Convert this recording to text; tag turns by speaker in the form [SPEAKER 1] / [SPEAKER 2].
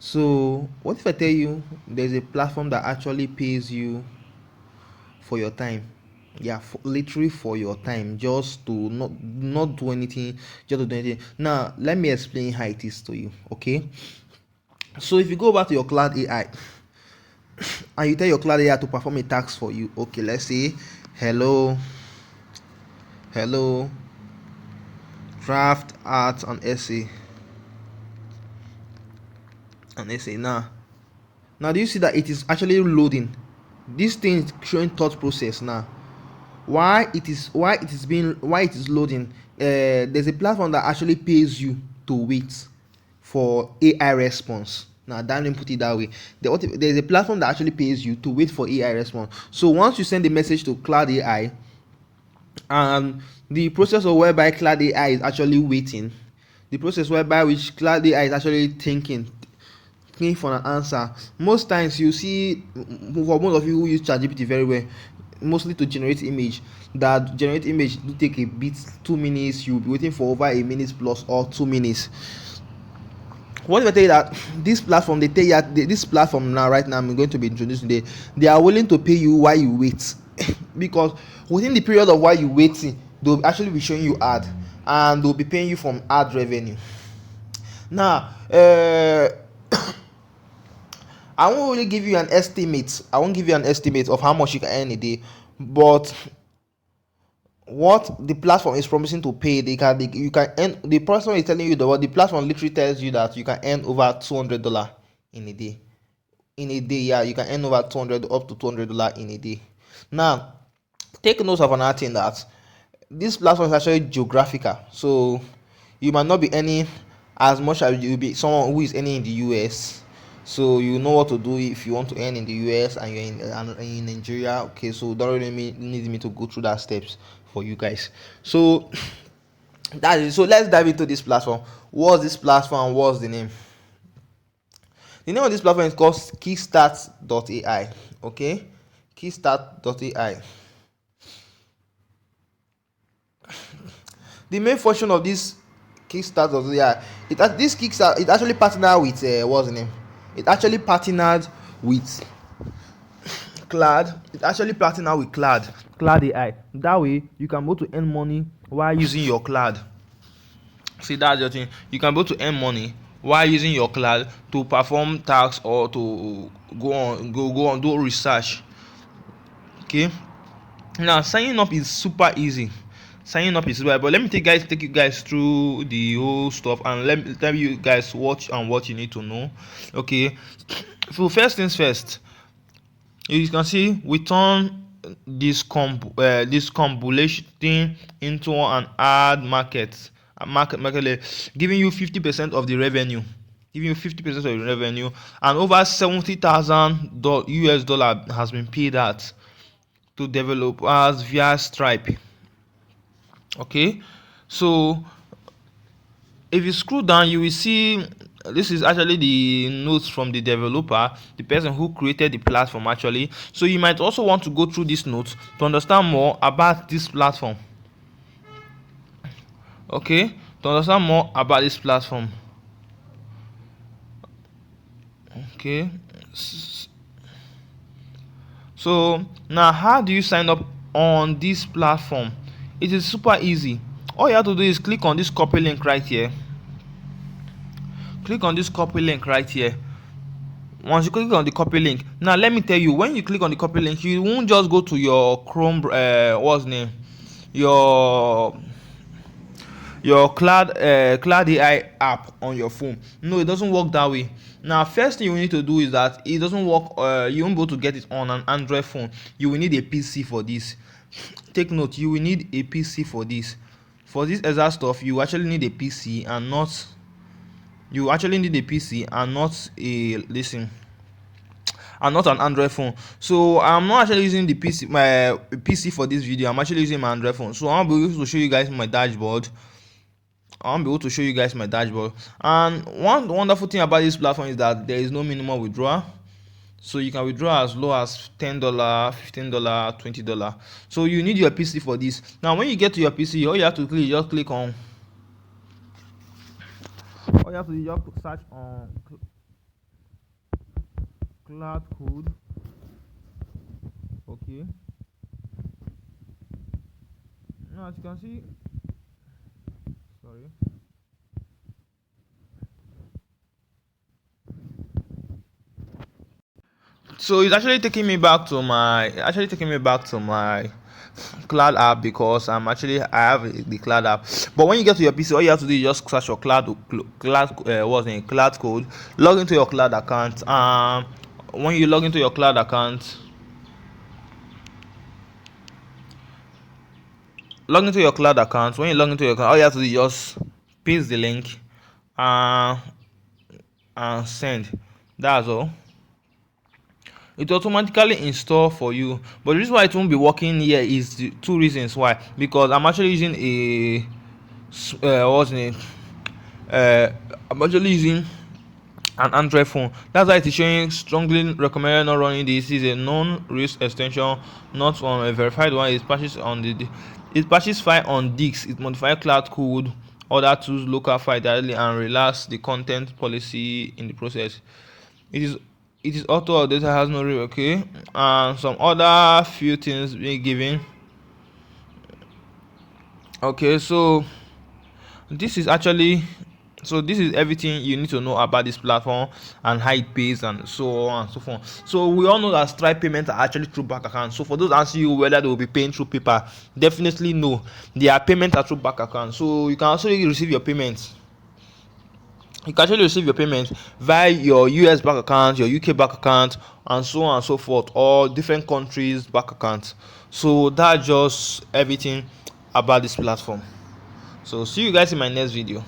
[SPEAKER 1] So what if I tell you there's a platform that actually pays you for your time? Yeah, literally for your time, just to not do anything, just to do anything. Now let me explain how it is to you. Okay, so if you go back to your cloud AI and you tell your cloud AI to perform a task for you, okay, let's say hello, hello, draft art an essay. Now do you see that it is actually loading? This thing is showing thought process. Now why it is loading. There's a platform that actually pays you to wait for AI response. Now that, let me put it that way. There's a platform that actually pays you to wait for AI response. So once you send a message to cloud AI, and the process of whereby cloud AI is actually waiting, the process whereby which cloud AI is actually thinking for an answer. Most times you see, for most of you who use ChatGPT very well, mostly to generate image, that generate image do take a bit, 2 minutes, you'll be waiting for over a minute plus or 2 minutes. What if I tell you that this platform, they tell you that this platform now, right now, I'm going to be introducing today, they are willing to pay you while you wait because within the period of while you waiting, they'll actually be showing you ad, and they'll be paying you from ad revenue. Now I won't really give you an estimate. I won't give you an estimate of how much you can earn a day, but what the platform is promising to pay, you can earn. The person is telling you the platform literally tells you that you can earn over $200 in a day. In a day, yeah, you can earn over 200 up to $200 in a day. Now, take note of another thing, that this platform is actually geographical, so you might not be earning as much as you be someone who is earning in the US. So you know what to do if you want to earn in the US and you're in Nigeria. Okay, so don't really need me to go through that steps for you guys. So that is, so let's dive into this platform. What's this platform? What's the name? The name of this platform is called Kickstart.ai. Okay, Kickstart.ai. The main function of this Kickstart.ai, this Kickstart, it actually partnered with what's the name? It actually partnered with Cloud. It actually partnered with Cloud AI. That way, you can be able to earn money while using your cloud. See, that's your thing. You can be able to earn money while using your cloud to perform tasks or to go on do research. Okay. Now signing up is super easy. But let me take you guys through the whole stuff, and let me tell you guys what you need to know. Okay. So first things first, you can see we turn this compulation into an ad market, giving you 50% of the revenue, and over 70,000 US dollar has been paid out to developers via Stripe. Okay, so if you scroll down, you will see this is actually the notes from the developer, the person who created the platform actually. So you might also want to go through this notes to understand more about this platform. Okay, to understand more about this platform. Okay, so now how do you sign up on this platform? It is super easy. All you have to do is click on this copy link right here. Once you click on the copy link, now let me tell you, when you click on the copy link, you won't just go to your Chrome, what's name, your cloud AI app on your phone. No, it doesn't work that way. Now first thing you need to do is that it doesn't work, you won't be able to get it on an Android phone. You will need a PC for this. Take note, you will need a PC for this. For this exact stuff, you actually need a PC and not an Android phone. So I'm not actually using my PC for this video. I'm actually using my Android phone. So I'll be able to show you guys my dashboard. And one wonderful thing about this platform is that there is no minimum withdrawal. So you can withdraw as low as $10, $15, $20. So you need your PC for this. Now when you get to your PC, all you have to just click on all you have to do is just search on cloud code. Okay, now as you can see, sorry, so it's actually taking me back to my cloud app, because I have the cloud app. But when you get to your PC, all you have to do is just search your cloud code, log into your cloud account. When you log into your cloud account, when you log into your account, all you have to do is just paste the link, uh, and send. That's all. It automatically install for you, but the reason why it won't be working here is the two reasons why. Because I'm actually using what's the name uh I'm actually using an Android phone. That's why it is showing strongly recommended not running this. This is a known risk extension, not on a verified one. It patches file on disk. It modifies cloud code, other tools, local file directly, and relax the content policy in the process. It is auto update, has no real, okay, and some other few things being given. Okay, so this is actually this is everything you need to know about this platform and how it pays and so on and so forth. So we all know that Stripe payments are actually through bank account. So for those asking you whether they will be paying through PayPal, definitely no. Their payments are through bank account. So you can also receive your payments. You can actually receive your payments via your US bank account, your UK bank account, and so on and so forth, or different countries bank accounts. So that's just everything about this platform. So see you guys in my next video.